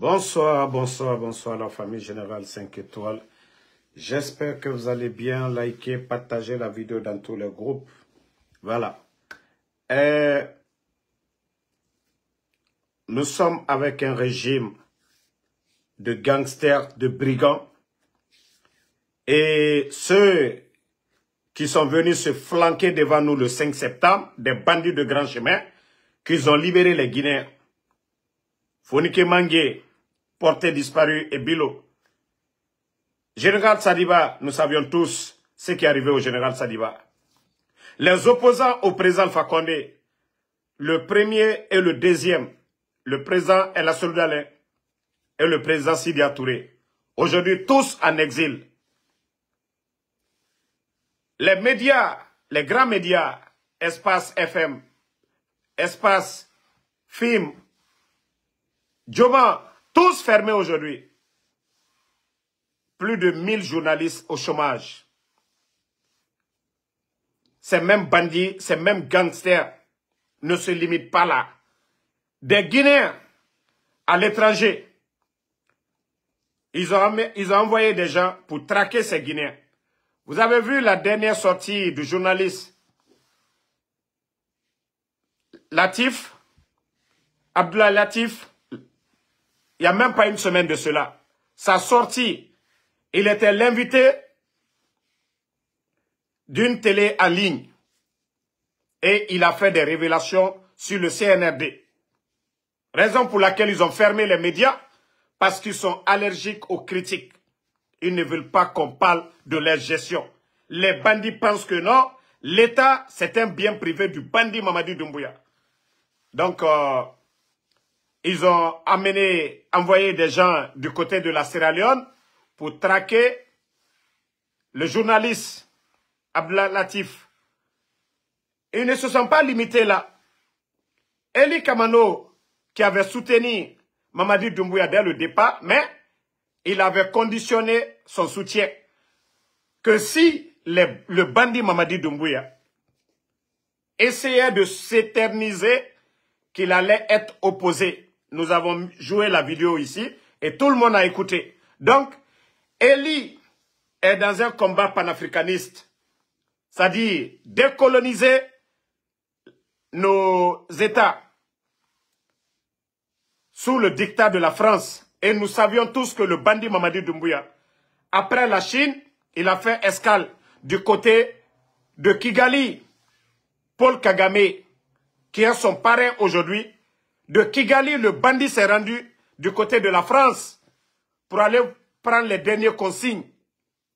Bonsoir, bonsoir, bonsoir la famille Générale 5 étoiles. J'espère que vous allez bien, liker, partager la vidéo dans tous les groupes. Voilà. Nous sommes avec un régime de gangsters, de brigands. Et ceux qui sont venus se flanquer devant nous le 5 septembre, des bandits de grand chemin, qu'ils ont libéré les Guinéens. Fonike Mangue, porté disparu, et Bilo. Général Sadiba, nous savions tous ce qui est arrivé au général Sadiba. Les opposants au président Alpha Condé, le premier et le deuxième, le président El Assouly Alain et le président Sidia Touré, aujourd'hui tous en exil. Les médias, les grands médias, Espace FM, Espace Film, Djoma, tous fermés aujourd'hui. Plus de 1000 journalistes au chômage. Ces mêmes bandits, ces mêmes gangsters ne se limitent pas là. Des Guinéens à l'étranger, ils ont envoyé des gens pour traquer ces Guinéens. Vous avez vu la dernière sortie du journaliste Latif, Abdoulaye Latif, il n'y a même pas une semaine de cela. Sa sortie, il était l'invité d'une télé en ligne. Et il a fait des révélations sur le CNRD. Raison pour laquelle ils ont fermé les médias, parce qu'ils sont allergiques aux critiques. Ils ne veulent pas qu'on parle de leur gestion. Les bandits pensent que non, l'État, c'est un bien privé du bandit Mamadi Doumbouya. Donc, ils ont envoyé des gens du côté de la Sierra Leone pour traquer le journaliste Abdoulaye Latif. Ils ne se sont pas limités là. Eli Kamano, qui avait soutenu Mamadi Doumbouya dès le départ, mais il avait conditionné son soutien que si le bandit Mamadi Doumbouya essayait de s'éterniser, qu'il allait être opposé. Nous avons joué la vidéo ici et tout le monde a écouté. Donc, Eli est dans un combat panafricaniste, c'est-à-dire décoloniser nos États sous le dictat de la France. Et nous savions tous que le bandit Mamadi Doumbouya, après la Chine, il a fait escale du côté de Kigali. Paul Kagame, qui est son parrain aujourd'hui, de Kigali, le bandit s'est rendu du côté de la France pour aller prendre les dernières consignes.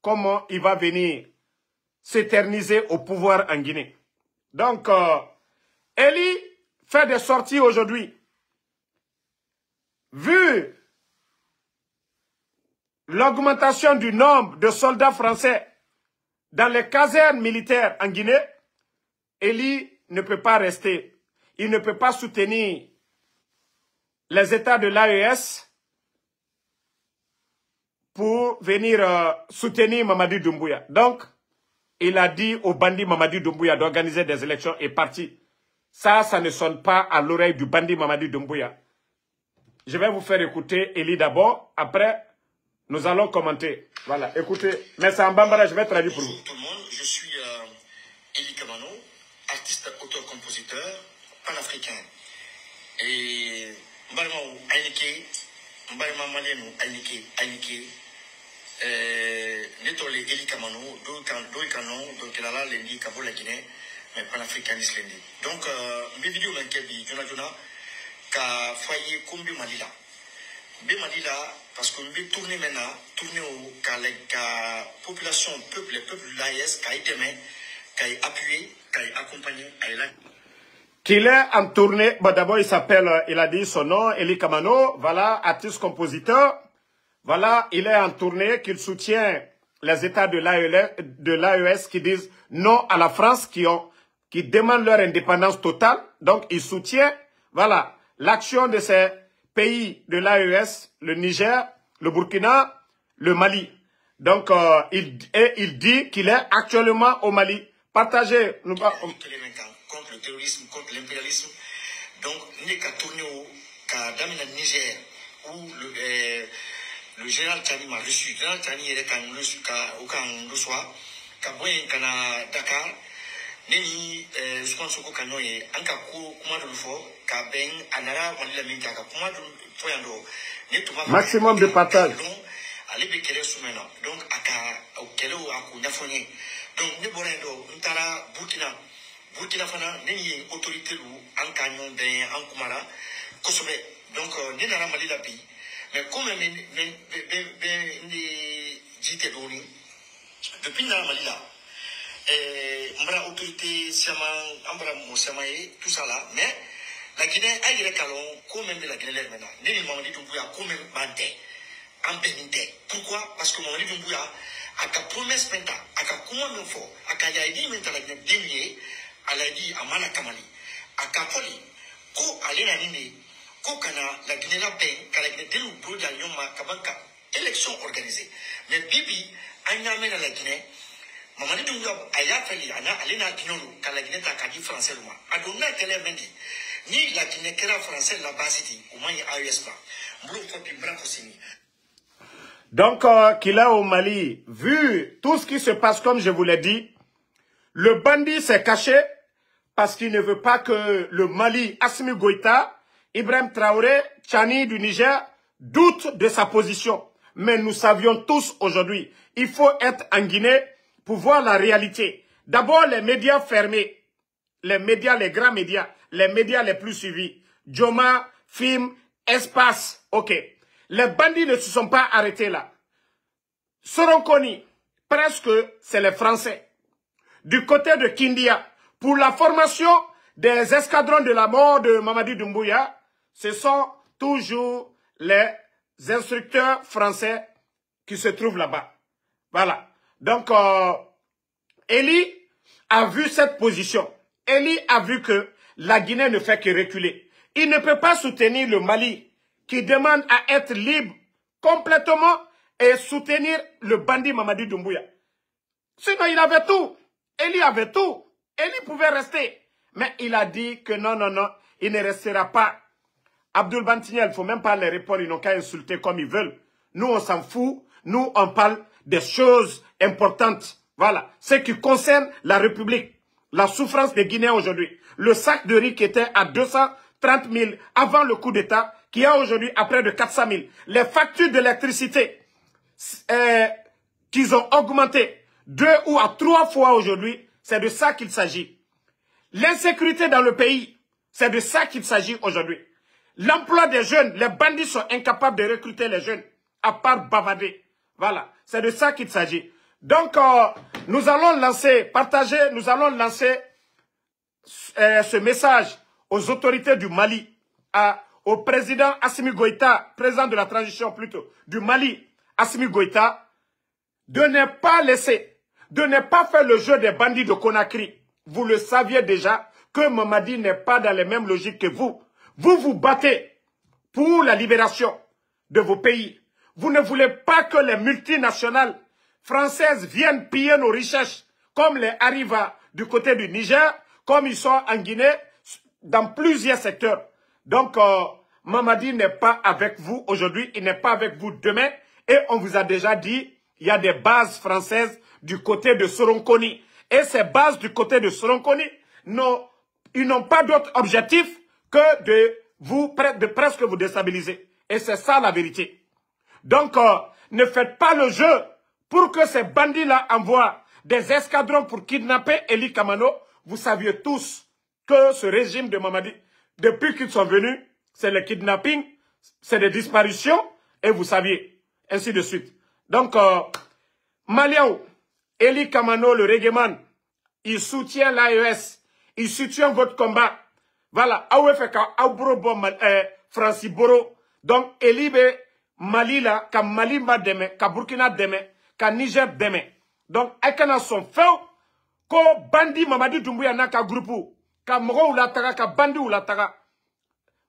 Comment il va venir s'éterniser au pouvoir en Guinée. Donc, Eli fait des sorties aujourd'hui. Vu l'augmentation du nombre de soldats français dans les casernes militaires en Guinée, Eli ne peut pas rester. Il ne peut pas soutenir les États de l'AES pour venir soutenir Mamadi Doumbouya. Donc, il a dit au bandit Mamadi Doumbouya d'organiser des élections et parti. Ça ne sonne pas à l'oreille du bandit Mamadi Doumbouya. Je vais vous faire écouter Eli d'abord. Après, nous allons commenter. Voilà, écoutez. Mais c'est en bambara, je vais traduire pour vous. Bonjour tout le monde, je suis Eli Kamano, artiste, auteur-compositeur, panafricain. Et Mbalma Ainike, Mbalma Malenu Ainike, Netole Eli Kamano, Doikano, donc il a là l'Endi Kabo la Guinée, mais panafricaniste l'Endi. Donc, mes vidéos m'inquiètent, Jona, qu'a foyer Kombi Malila. Bé Malila, parce qu'on veut tourner maintenant, tourner au la population, le peuple de l'AES, qui a été aimé, qui a appuyé, qui a accompagné, Qu'il est en tournée, bon, d'abord il s'appelle, il a dit son nom, Eli Kamano, voilà, artiste-compositeur, voilà, il est en tournée, qu'il soutient les États de l'AES qui disent non à la France, qui demandent leur indépendance totale, donc il soutient, voilà, l'action de ces pays de l'AES, le Niger, le Burkina, le Mali. Donc, il dit qu'il est actuellement au Mali. Partagez. Contre le terrorisme, contre l'impérialisme. Donc, nous n'avons qu'à tourner au Niger, où le général Tchani m'a reçu. Le général Tchani est au Reçoit, Kana Dakar, Neni, je pense que Kano est un Kakou, Kumadou Fo, Kaben, Anara, Malila Minka, Kumadou Foyando, maximum de partage. Allez, Bekele Soumena, donc à Kelo, à Kounafoni. Donc, nous avons Burkina Fana, Neni, autorité ou, en Canyon, en Kumara, Kosobe. Donc, nous avons Mali la pays. Mais comme j'étais donné, depuis la Mali là, l'autorité, tout ça là, mais la Guinée a eu le calon, comme même la Guinée maintenant. Nous avons dit comme même bandé, en bénité. Pourquoi? Parce que Mamadi Doumbouya a qu'à promesse maintenant, a qu'à comment même fort, a qu'à y aller maintenant la Guinée déniée, a l'a dit à Manakamali, a qu'à poli, ko aller la Guinée. La Guinée la peine, car la Guinée déloue brûle à Lyon, Kabanka, élection organisée. Mais Bibi, Agnamé dans la Guinée, Mamadi Doumbouya, Aya Feli, Anna, Alena Guinon, car la Guinée t'a dit français, Adonna Télémendi, ni la Guinée qui est français, la base dit, au moins il y a AES pas. Donc, qu'il a au Mali, vu tout ce qui se passe, comme je vous l'ai dit, le bandit s'est caché parce qu'il ne veut pas que le Mali, Assimi Goïta, Ibrahim Traoré, Tchani du Niger, doutent de sa position. Mais nous savions tous aujourd'hui, il faut être en Guinée pour voir la réalité. D'abord, les médias fermés, les médias, les grands médias, les médias les plus suivis, Joma, Film, Espace, ok. Les bandits ne se sont pas arrêtés là. Soronkoni, presque, c'est les Français. Du côté de Kindia, pour la formation des escadrons de la mort de Mamadi Doumbouya, ce sont toujours les instructeurs français qui se trouvent là-bas. Voilà. Donc, Eli a vu cette position. Eli a vu que la Guinée ne fait que reculer. Il ne peut pas soutenir le Mali qui demande à être libre complètement et soutenir le bandit Mamadi Doumbouya. Sinon, il avait tout. Eli avait tout. Eli pouvait rester. Mais il a dit que non, non, non, il ne restera pas. Abdoul Bantigny, il ne faut même pas les répondre, ils n'ont qu'à insulter comme ils veulent. Nous, on s'en fout. Nous, on parle des choses importantes. Voilà. Ce qui concerne la République. La souffrance des Guinéens aujourd'hui. Le sac de riz qui était à 230 000 avant le coup d'État, qui est aujourd'hui à près de 400 000. Les factures d'électricité qu'ils ont augmenté 2 ou à 3 fois aujourd'hui, c'est de ça qu'il s'agit. L'insécurité dans le pays, c'est de ça qu'il s'agit aujourd'hui. L'emploi des jeunes, les bandits sont incapables de recruter les jeunes, à part bavader. Voilà, c'est de ça qu'il s'agit. Donc, nous allons lancer, partager, nous allons lancer ce message aux autorités du Mali, au président Assimi Goïta, président de la transition plutôt, du Mali, Assimi Goïta, de ne pas laisser, de ne pas faire le jeu des bandits de Conakry. Vous le saviez déjà que Mamadi n'est pas dans les mêmes logiques que vous. Vous vous battez pour la libération de vos pays. Vous ne voulez pas que les multinationales françaises viennent piller nos richesses, comme les Arriva du côté du Niger, comme ils sont en Guinée, dans plusieurs secteurs. Donc, Mamadi n'est pas avec vous aujourd'hui, il n'est pas avec vous demain, et on vous a déjà dit, il y a des bases françaises du côté de Soronkoni. Et ces bases du côté de Soronkoni, ils n'ont pas d'autre objectif que de presque vous déstabiliser. Et c'est ça la vérité. Donc, ne faites pas le jeu pour que ces bandits-là envoient des escadrons pour kidnapper Eli Kamano. Vous saviez tous que ce régime de Mamadi, depuis qu'ils sont venus, c'est le kidnapping, c'est des disparitions, et vous saviez, ainsi de suite. Donc, Maliao, Eli Kamano, le régéman, il soutient l'AES, il soutient votre combat. Voilà, Francis Boro. Donc, Eli be Mali là, ka Mali ma deme, ka Burkina deme, ka Niger deme. Donc, ekana son feu, ko bandi Mamadi Doumbouya na ka groupe, ka moro ou la taga, ka bandi ou la taga.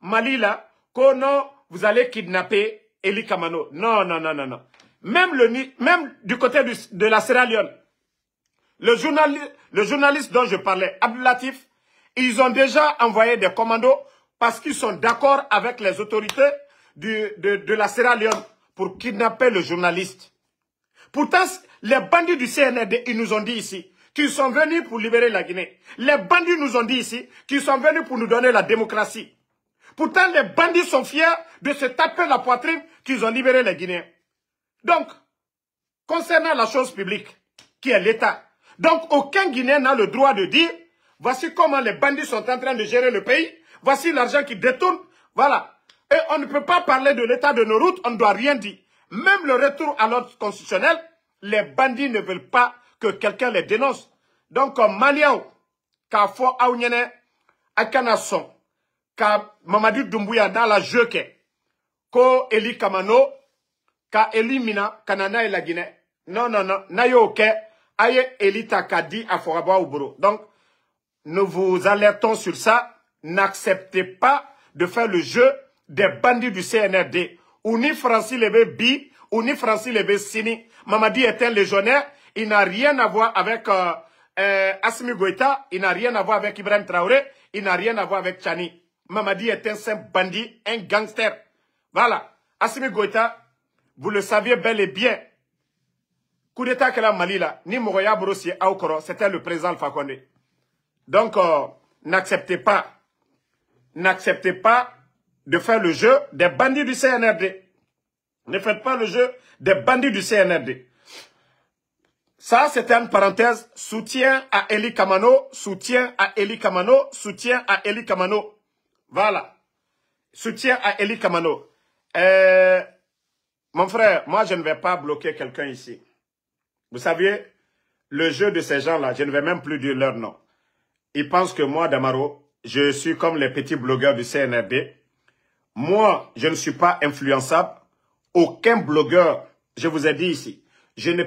Mali là, ko non, vous allez kidnapper Eli Kamano. Non, non, non, non, non. Même du côté de la Sierra Leone, le journaliste dont je parlais, Abdou Latif, ils ont déjà envoyé des commandos parce qu'ils sont d'accord avec les autorités de la Sierra Leone pour kidnapper le journaliste. Pourtant, les bandits du CNRD, ils nous ont dit ici qu'ils sont venus pour libérer la Guinée. Les bandits nous ont dit ici qu'ils sont venus pour nous donner la démocratie. Pourtant, les bandits sont fiers de se taper la poitrine qu'ils ont libéré les Guinéens. Donc, concernant la chose publique, qui est l'État, donc aucun Guinéen n'a le droit de dire « Voici comment les bandits sont en train de gérer le pays, voici l'argent qu'ils détournent, voilà. » Et on ne peut pas parler de l'état de nos routes, on ne doit rien dire. Même le retour à l'ordre constitutionnel, les bandits ne veulent pas que quelqu'un les dénonce. Donc, Maliao, Kafo Aounyene, Akanason, Ka Mamadou Doumbouya dans la Jeuke, Ko Eli Kamano, Ka Eli Mina, Kanana et la Guinée. Non, non, non, Nayo Oke, Aye Eli Takadi à Foraba Oubro. Donc, nous vous alertons sur ça. N'acceptez pas de faire le jeu des bandits du CNRD. Ou ni Francis Lébé Bi, ou ni Francis Lébé Sini. Mamadi est un légionnaire. Il n'a rien à voir avec Assimi Goïta. Il n'a rien à voir avec Ibrahim Traoré. Il n'a rien à voir avec Chani. Mamadi est un simple bandit, un gangster. Voilà. Assimi Goïta, vous le saviez bel et bien. Coup d'état que la Mali là, ni Moroya Brossi Aokoro, c'était le président Alpha Condé. Donc, n'acceptez pas de faire le jeu des bandits du CNRD. Ne faites pas le jeu des bandits du CNRD. Ça, c'était une parenthèse. Soutien à Eli Kamano, soutien à Eli Kamano, soutien à Eli Kamano. Voilà. Soutien à Eli Kamano. Mon frère, moi, je ne vais pas bloquer quelqu'un ici. Vous saviez, le jeu de ces gens-là, je ne vais même plus dire leur nom. Ils pensent que moi, Damaro, je suis comme les petits blogueurs du CNRD. Moi, je ne suis pas influençable. Aucun blogueur, je vous ai dit ici, je ne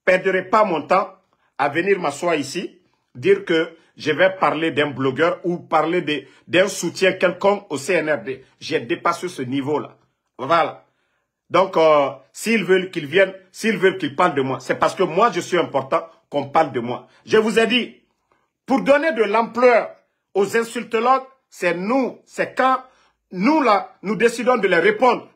perdrai pas mon temps à venir m'asseoir ici, dire que je vais parler d'un blogueur ou parler d'un soutien quelconque au CNRD. J'ai dépassé ce niveau-là. Voilà. Donc, s'ils veulent qu'ils viennent, s'ils veulent qu'ils parlent de moi, c'est parce que moi, je suis important qu'on parle de moi. Je vous ai dit, pour donner de l'ampleur aux insultologues, c'est nous, c'est quand nous, là, nous décidons de les répondre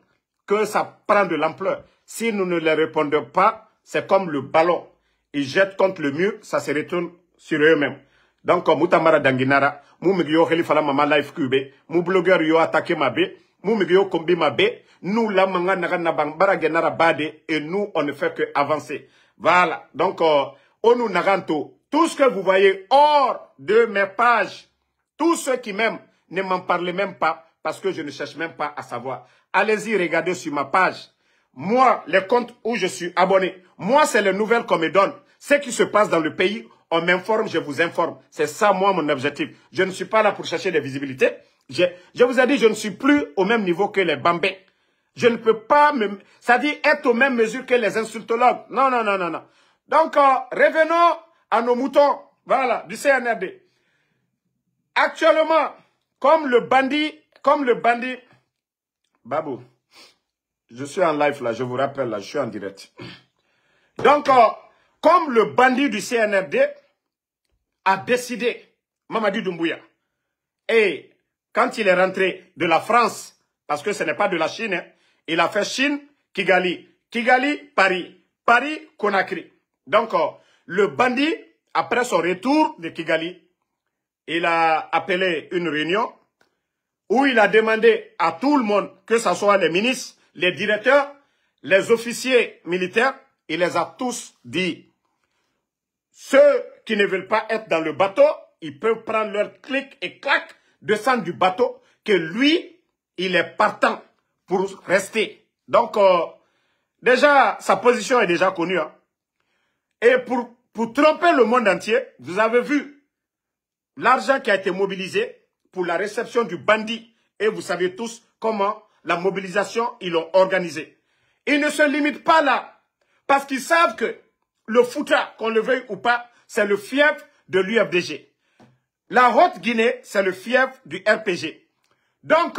que ça prend de l'ampleur. Si nous ne les répondons pas, c'est comme le ballon. Ils jettent contre le mur, ça se retourne sur eux-mêmes. Donc, Moutamara Danginara, Moumigyo Khelifala Mama Life Cube, Mou blogueur yo attaqué ma bé, Moumigyo Kombi ma bé, nous, la manga naganabang baragenara bade, et nous, on ne fait que avancer. Voilà. Donc, Onu Naganto, tout ce que vous voyez hors de mes pages, tous ceux qui m'aiment, ne m'en parlez même pas, parce que je ne cherche même pas à savoir. Allez-y, regardez sur ma page. Moi, les comptes où je suis abonné, moi, c'est les nouvelles qu'on me donne. Ce qui se passe dans le pays, on m'informe, je vous informe. C'est ça, moi, mon objectif. Je ne suis pas là pour chercher des visibilités. Je vous ai dit, je ne suis plus au même niveau que les bambins. Je ne peux pas, c'est-à-dire être aux mêmes mesures que les insultologues. Non, non, non, non, non. Donc, revenons à nos moutons, voilà, du CNRD. Actuellement, comme le bandit, Babou, je suis en live là, je vous rappelle là, je suis en direct. Donc, comme le bandit du CNRD a décidé, Mamadi Doumbouya, et quand il est rentré de la France, parce que ce n'est pas de la Chine, hein, il a fait Chine, Kigali, Kigali, Paris, Paris, Conakry. Donc, le bandit, après son retour de Kigali, il a appelé une réunion où il a demandé à tout le monde, que ce soit les ministres, les directeurs, les officiers militaires, il les a tous dit. Ceux qui ne veulent pas être dans le bateau, ils peuvent prendre leur clic et clac, descendre du bateau, que lui, il est partant pour rester. Donc, déjà, sa position est déjà connue. Hein. Et pour tromper le monde entier, vous avez vu l'argent qui a été mobilisé pour la réception du bandit. Et vous savez tous comment la mobilisation, ils l'ont organisée. Ils ne se limitent pas là. Parce qu'ils savent que le Fouta, qu'on le veuille ou pas, c'est le fief de l'UFDG. La Haute-Guinée, c'est le fief du RPG. Donc,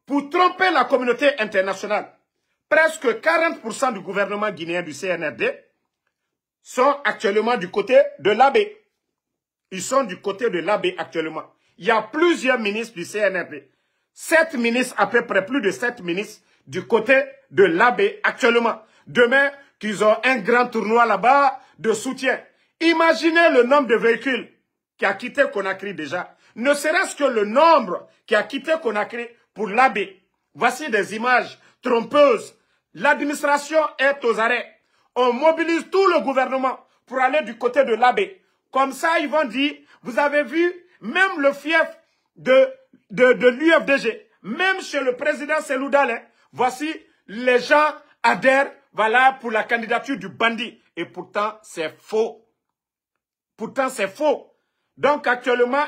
pour tromper la communauté internationale, presque 40% du gouvernement guinéen du CNRD sont actuellement du côté de l'AB. Ils sont du côté de l'AB actuellement. Il y a plusieurs ministres du CNRD. 7 ministres, à peu près plus de 7 ministres du côté de l'Abbé actuellement. Demain, qu'ils ont un grand tournoi là-bas de soutien. Imaginez le nombre de véhicules qui a quitté Conakry déjà. Ne serait-ce que le nombre qui a quitté Conakry pour l'Abbé. Voici des images trompeuses. L'administration est aux arrêts. On mobilise tout le gouvernement pour aller du côté de l'Abbé. Comme ça, ils vont dire, vous avez vu, même le fief de l'UFDG, même chez le président Selou Dalein, voici, les gens adhèrent, voilà, pour la candidature du bandit. Et pourtant, c'est faux. Pourtant, c'est faux. Donc, actuellement,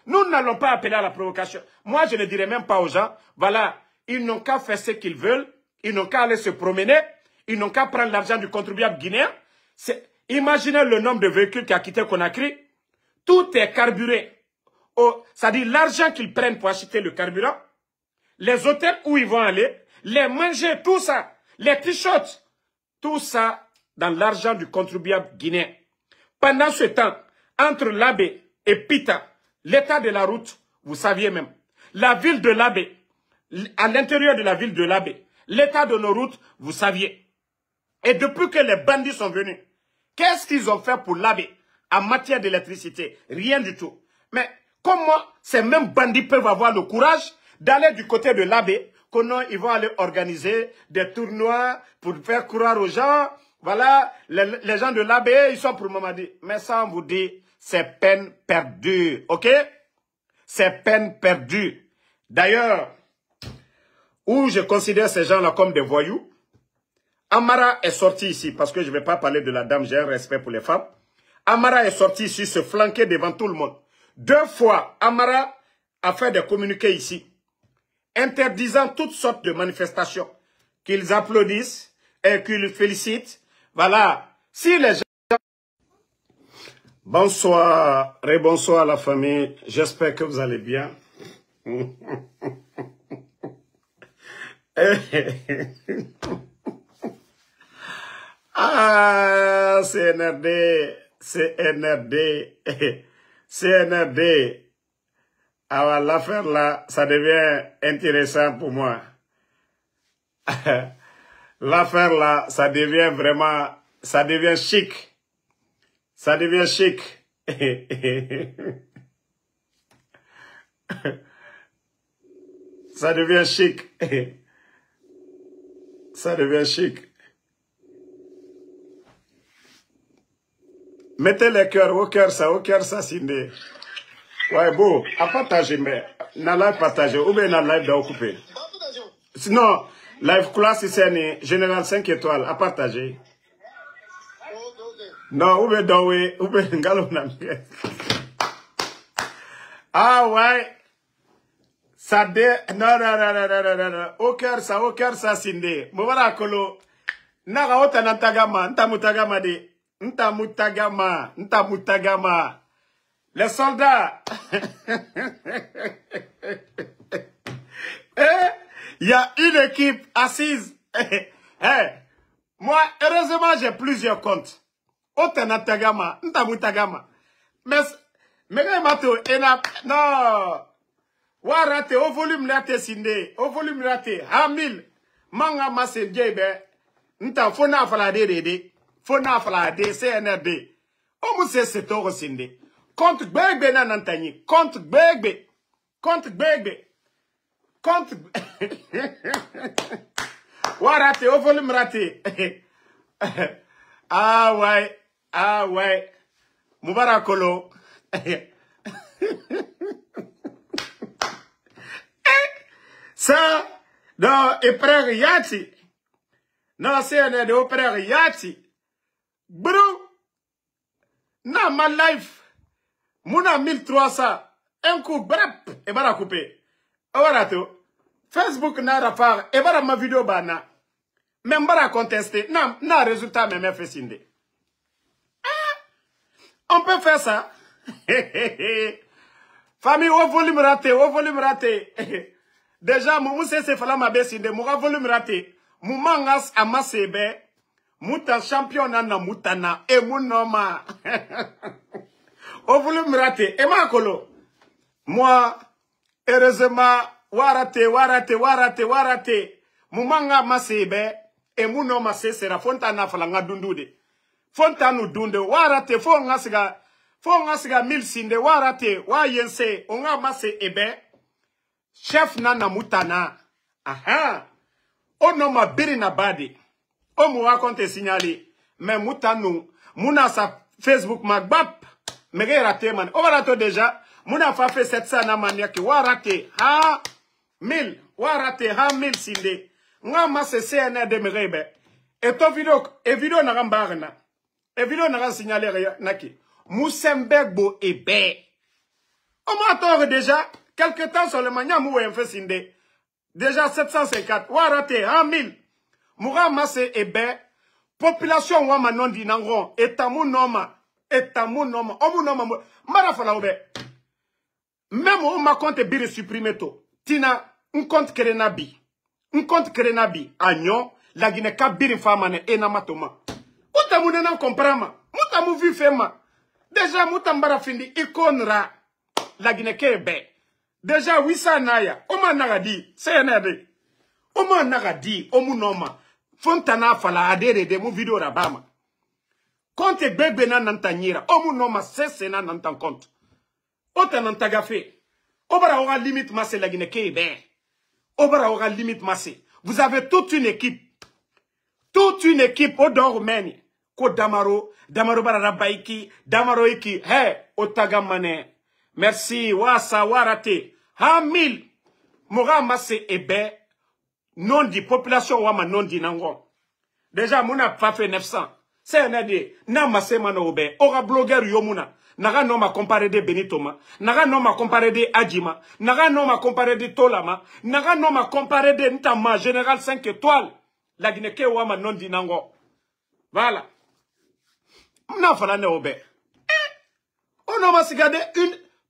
nous n'allons pas appeler à la provocation. Moi, je ne dirais même pas aux gens, voilà, ils n'ont qu'à faire ce qu'ils veulent, ils n'ont qu'à aller se promener, ils n'ont qu'à prendre l'argent du contribuable guinéen. Imaginez le nombre de véhicules qui a quitté Conakry. Tout est carburé. C'est-à-dire l'argent qu'ils prennent pour acheter le carburant, les hôtels où ils vont aller, les manger, tout ça, les t-shirts, tout ça dans l'argent du contribuable guinéen. Pendant ce temps, entre l'Abbé et Pita, l'état de la route, vous saviez même. La ville de l'Abbé, à l'intérieur de la ville de l'Abbé, l'état de nos routes, vous saviez. Et depuis que les bandits sont venus, qu'est-ce qu'ils ont fait pour l'Abbé en matière d'électricité? Rien du tout. Mais comment ces mêmes bandits peuvent avoir le courage d'aller du côté de l'Abbé, qu'ils vont aller organiser des tournois pour faire croire aux gens, voilà, les gens de l'Abbé, ils sont pour Mamadi. Mais ça, on vous dit, c'est peine perdue, ok? C'est peine perdue. D'ailleurs, où je considère ces gens-là comme des voyous, Amara est sorti ici, parce que je ne vais pas parler de la dame, j'ai un respect pour les femmes. Amara est sorti ici, se flanquer devant tout le monde. 2 fois, Amara a fait des communiqués ici, interdisant toutes sortes de manifestations, qu'ils applaudissent et qu'ils félicitent. Voilà. Si les gens... Bonsoir, rebonsoir la famille. J'espère que vous allez bien. Ah, CNRD, CNRD, CNRD. Alors l'affaire là, ça devient intéressant pour moi. L'affaire là, ça devient vraiment, ça devient chic. Ça devient chic. Ça devient chic. Ça devient chic. Mettez les cœurs, au cœur ça, Sindé. Ouais, bon, à partager, mais, na live partager, ou bien na live d'occupé. Sinon, live class, c'est général 5 étoiles, à partager. Non, ou bien d'oué, ou bien galon. Ah ouais. Ça non. Au cœur ça, Sindé. Mouvara kolo. Naga ota nantagama, ntamutagama de. Ntamutagama. Les soldats. Il y a une équipe assise. Moi, heureusement, j'ai plusieurs comptes. Otanatagama, ntamutagama. Mais mato, non. Warate, au volume raté, Sindé. Au volume raté. Hamil. Manga masse djebe. Nta fona fala de. Fona fala de CNRD. O muse setoro Sindé. Contre Begbe nanantani. Contre Begbe. Contre Begbe. Contre. Warate, au volume raté. Ah ouais. Ah ouais. Moubarakolo. Ça, non, et frère Yati. Non, c'est un de frère Yati. Bro. Non, ma life. Mouna 1300. Un coup, brap, et bara coupé. Voilà tout. Facebook n'a pas et bara ma vidéo bana. Même bara contester. Non, non, résultat, même fait sindé. On peut faire ça. Famille, au volume raté. Déjà, mou se fala ma besinde, mou volume raté. Mou mangas amasebe, mouta champion na moutana, et mou noma. Au volume raté. Et ma kolo. Moi, heureusement, warate. Mumanga masebe e muno masesera fonta na falanga dundude. Fonta nu dunde warate fonga siga mil sinde warate wa yense onga mase ebe chef nana mutana. Aha. Ono ma biri na badi. O mu raconte signalé. Mais mutanu muna sa Facebook magbap mege rate man. O barato déjà muna fa fait 700 na mania ki warate ha 1000 warate ha 1000 sinde. Nga mase CNR de merebe. Et to video na gambarna. Et video na signalé naki. Moussembegbo ebe. On m'attend déjà quelque temps sur le mania mou en fait sinde. Déjà 750 warate ha 1000. Moura mase ebe. Population wama non di nangon. Etamu noma. Omu noma. Marafala obe. Même on m'a compte biri supprimer to. Tina, un compte kerenabi. Un compte kerenabi. Agnon, la Guinée ka biri famane enamatoma. Mutamu nenan comprama. Mutamu vu fema. Déjà mutambara findi ikonra. La Guinée kebe. Déjà wisa naya. Oma nagadi. CNRD. Oma nagadi. Omu noma. Fontana fala adere de mu video rabama. Compte bebe na nantanyira. Omu noma sese na nantan compte. Ota nantagafe. Obara aura limite masse la Guinée kebe. Obara aura limite masse. Vous avez toute une équipe. Toute une équipe au Dormeni. Ko Damaro. Damaro bararabaiki. Damaro iki. Hey. Otagamane. Merci. Wasa warate. Ha 1000. Mora masse ebe. Non dit population wama non dit nango. Déjà muna pas fait 900. C'est un aide. Na masse manobe. Ora blogueur yomuna. Naga non ma comparé de Benitoma. Naga non ma comparé de Adjima. Naga non ma comparé de Tolama. Naga non ma comparé de Ntama. Général 5 étoiles. La Guinée ke wama non dit nango. Voilà. Mna fala ne obe. On va se garder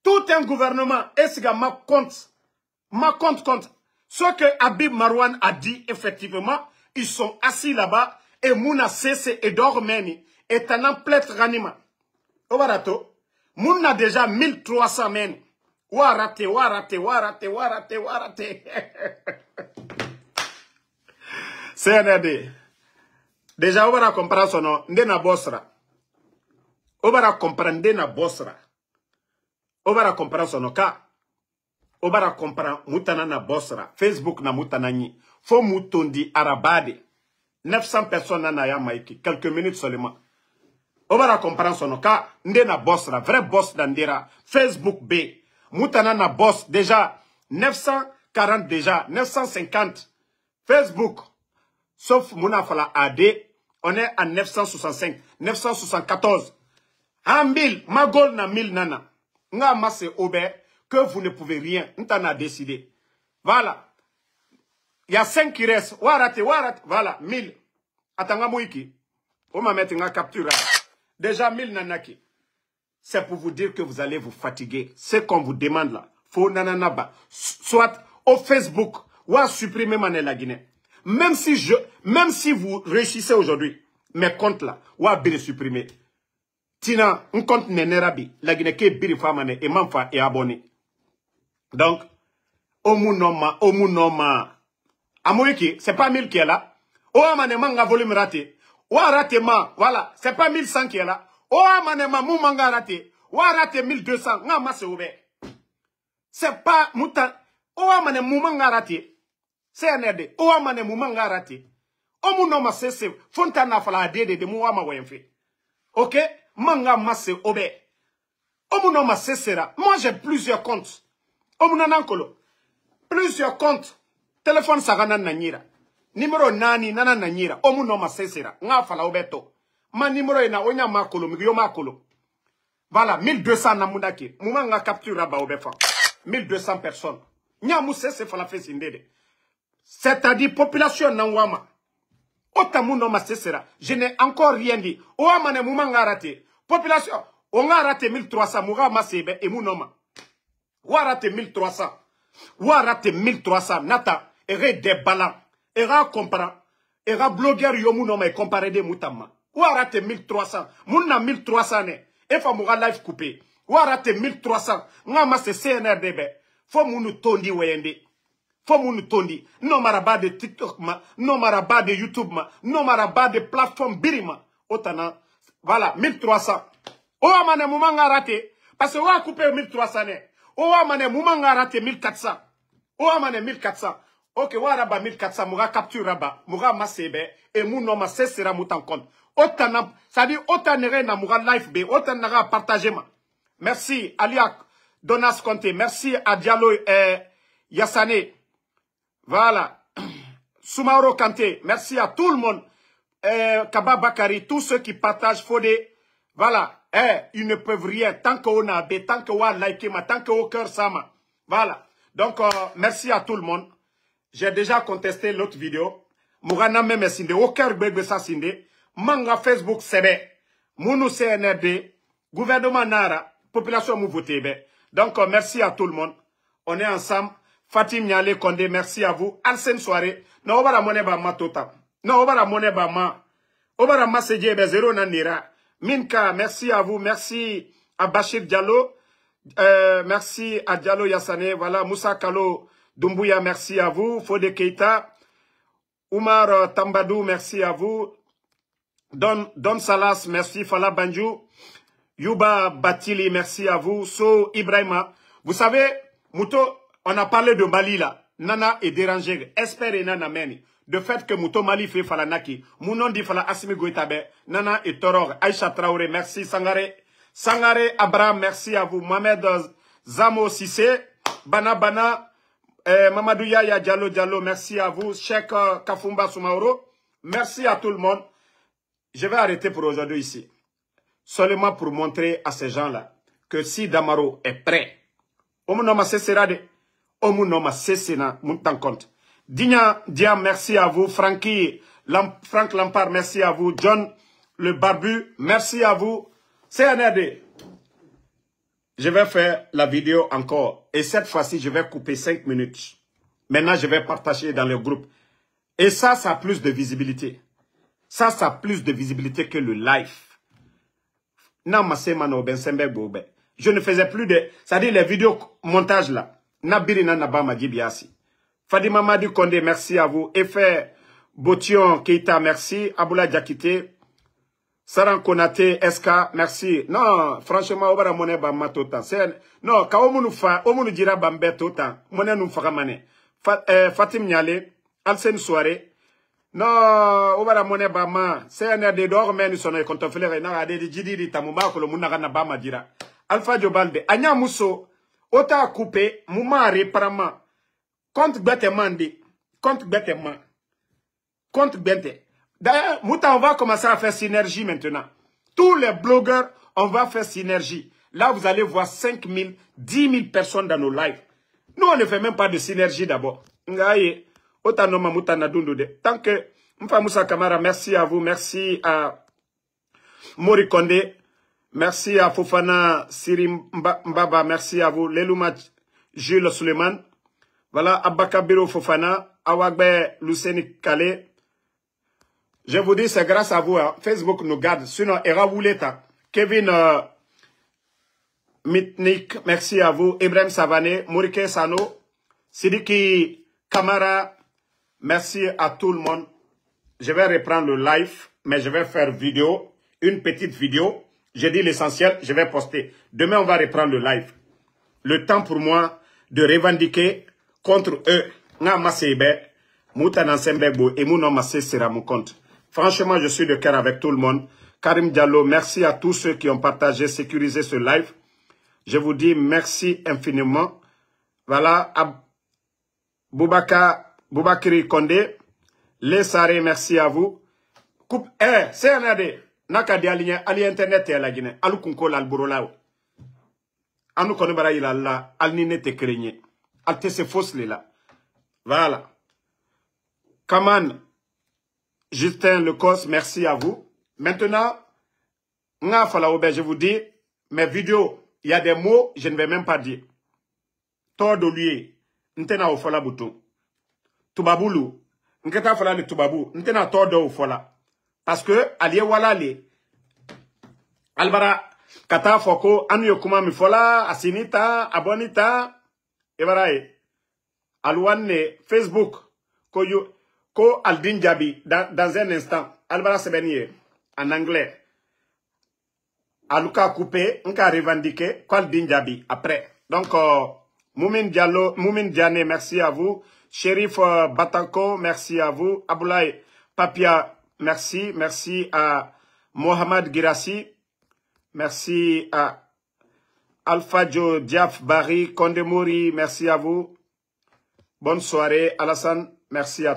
tout un gouvernement. Et c'est ma compte. Ma compte. Ce que Habib Marouane a dit, effectivement, ils sont assis là-bas, et Mouna Sese et Dormeni est un emplètre ranima. Au barato, Mouna déjà 1300 men. Warate. CNRD. Déjà, on va comprendre son nom. Ndena Bosra. On va comprendre Ndena Bosra. On va comprendre son nom. Car, Obara comprend Moutana na Bosra. Facebook na Moutanani. Faut Moutondi Arabade. 900 personnes na ya maiki. Quelques minutes seulement. Obara comprend son cas. Nde na Bosra. Vrai boss d'Andera. Facebook B. Moutana na boss. Déjà. 940 déjà. 950. Facebook. Sauf Mounafala AD. On est à 965. 974. En 1000. Magol na 1000 nana. Nga masse Ober. Que vous ne pouvez rien. On t'en a décidé. Voilà. Il y a 5 qui restent. Warate. Voilà. 1000. Attends, Mouiki. On m'a mettre une capture. Déjà 1000 nanaki. C'est pour vous dire que vous allez vous fatiguer. C'est qu'on vous demande là. Faut nananaba. Soit au Facebook. Ou à supprimer la Guinée. Même si vous réussissez aujourd'hui. Mes comptes là. Ou à bien supprimer. Tina, un compte Nenerabi. La Guinée qui est biri famane et manfa et abonné. Donc, Omunoma. Amouiki, c'est pas 1000 qui est là. Oamane manga volume raté. Oa raté ma, voilà. C'est pas 1100 qui est là. Oamane ma mou manga raté. Oa raté 1200. Nga masse ouvert. C'est pas moutan. Oamane mou manga raté. C'est un aide. Oamane mou manga raté. Omunoma c'est Fontana fala adede de mouama wenfe. Ok? Manga masse ouvert. Omunoma c'est. Moi j'ai plusieurs comptes. Omunanankolo. Plusieurs comptes. Téléphone sagana nanyira. Numéro nani nana nanyira. Omunoma sesera. Nga fala obeto. Ma numéro ena onya makolo. Migyo makolo. Voilà. 1200 namundaki. Mouma nga capture ba obefa. 1200 personnes. Nya moussese fala fesindede. C'est-à-dire population nangwama. Otamunoma sesera. Je n'ai encore rien dit. Ouama ne mouma nga raté. Population. On a raté 1300. Moura masebe et mounoma. Warate 1300. Warate 1300. Nata. Ere des balans. Era comprend. Era blogueur yomunoma et comparé de moutama. Warate 1300. Mouna 1300 ne. Efa moura live coupé. Warate 1300. Nga ma se CNRDB. Faut mounou tondi weyende. Faut moun tondi. Non maraba de TikTok ma, non maraba de YouTube ma, non maraba de plateforme birima. Otana, voilà, 1300. Owa mane moumanga raté. Parce que owa coupé 1300 ne. Owa mane moumanga raté 1400. Owa mane 1400. Ok, owa raba 1400, moura capture raba, moura masebe, et moun no ma sera moutan compte. Otana, ça dit, otanere na moura life be, otanara partager ma. Merci, Alia Donas Conté. Merci à Diallo Yassane. Voilà. Soumaoro Kanté. Merci à tout le monde. Kaba Bakari, tous ceux qui partagent Fodé. Voilà. Ils ne peuvent rien. Tant qu'on a bé, tant qu'on a liké, tant qu'on a cœur sama. Voilà. Donc, merci à tout le monde. J'ai déjà contesté l'autre vidéo. Mourana même sinde. Au cœur bébé ça sinde. Manga Facebook sebe. Mounou CNRD. Gouvernement Nara. Population mou voté. Donc, merci à tout le monde. On est ensemble. Fatim Nyale Kondé, merci à vous. Alsen soirée. Non, on va la monnaie ba ma tota. Non, on va la monnaie ba ma. On va la masséger be zéro nanira. Minka, merci à vous. Merci à Bachir Diallo. Merci à Diallo Yassane. Voilà, Moussa Kalo Doumbouya, merci à vous. Fode Keita. Oumar Tambadou, merci à vous. Don Salas, merci. Fala Banjou. Yuba Batili, merci à vous. So Ibrahima. Vous savez, Mouto, on a parlé de Mali là. Nana est dérangé. Espère Nana meni. De fait que Mouto Mali fait Falanaki. Mounon dit Fala Assimi Goïtabe. Nana est Toror. Aïcha Traoré, merci. Sangare Abraham, merci à vous. Mohamed Zamo Sissé. Bana. Mamadou Yaya Diallo, merci à vous. Cheikh Kafumba Soumaoro. Merci à tout le monde. Je vais arrêter pour aujourd'hui ici. Seulement pour montrer à ces gens-là que si Damaro est prêt, Omunoma Cesserade, Omunoma Cessena, montant compte. Digna Diam, merci à vous. Frank Lampard, merci à vous. John le Barbu, merci à vous. CNRD, je vais faire la vidéo encore. Et cette fois-ci, je vais couper 5 minutes. Maintenant, je vais partager dans le groupe. Et ça a plus de visibilité. Ça a plus de visibilité que le live. Je ne faisais plus de... C'est-à-dire les vidéos montage là. Nabirina Nabama Dibiasi. Fadima Madi Kondé, merci à vous. Efe Botion Keita, merci. Aboula Diakité. Saran Konate, SK, merci. Non, franchement, Obara Mone Bama Tota. Non, ka omunu fa, omunu dira Bambe Tota. Mone nous faramane. Fatim Nyale, Alsen Soare. Non, Obara Mone Bama. CNRD d'or, mais nous sommes contemplés. Non, Ade Djidi Tamuma, que le Munagana Bama dira. Alpha Diobalde, Anya Mousso, Ota coupé, Mouma réparement. Compte bête mandi. Compte bête man. Compte bête. D'ailleurs, Mouta, on va commencer à faire synergie maintenant. Tous les blogueurs, on va faire synergie. Là, vous allez voir 5 000, 10 000 personnes dans nos lives. Nous, on ne fait même pas de synergie d'abord. Ngaye, Ota Noma Mouta Nadundude. Tant que, Mfa Moussa Kamara, merci à vous. Merci à Mori Kondé. Merci à Fofana Sirim Mbaba, merci à vous. Lelouma Jules Suleiman. Voilà, Abakabiro Fofana, Awagbe Luceni Kale. Je vous dis, c'est grâce à vous. Hein. Facebook nous garde. Sinon, Era Wouleta. Kevin Mitnik, merci à vous. Ibrahim Savané, Mourike Sano, Sidiki Kamara, merci à tout le monde. Je vais reprendre le live, mais je vais faire vidéo, une petite vidéo. J'ai dit l'essentiel, je vais poster. Demain, on va reprendre le live. Le temps pour moi de revendiquer contre eux. Franchement, je suis de cœur avec tout le monde. Karim Diallo, merci à tous ceux qui ont partagé, sécurisé ce live. Je vous dis merci infiniment. Voilà, Boubakiri Kondé, Les Saré, merci à vous. Coupe, CNRD. Nakadi aligné ali internet et la Guinée alu kunko la alburolao anu koni bara ila la alnine te krenye alte se fausse là voilà. Kaman Justin Lecos, merci à vous. Maintenant nga fala obe, je vous dis mes vidéos, il y a des mots je ne vais même pas dire. Todo lui ntena o fala bouton tubabulu nketa fala le tubabu ntena todo o fala. Parce que, alié wala li. Albara, kata foko, anu yokuma mi fola, asinita, abonita, ebarae. Alouane Facebook. Ko Aldin Djabi, dans un instant. Albara Sebeniye, en anglais. Alouka coupé, on a revendiqué. Ko Aldin Djabi, après. Donc, Moumin Diane, merci à vous. Shérif Batako, merci à vous. Aboulaye Papia, merci. Merci à Mohamed Girassi. Merci à Alpha Joe Diaf Barry Kondemouri, merci à vous. Bonne soirée. Alassane, merci à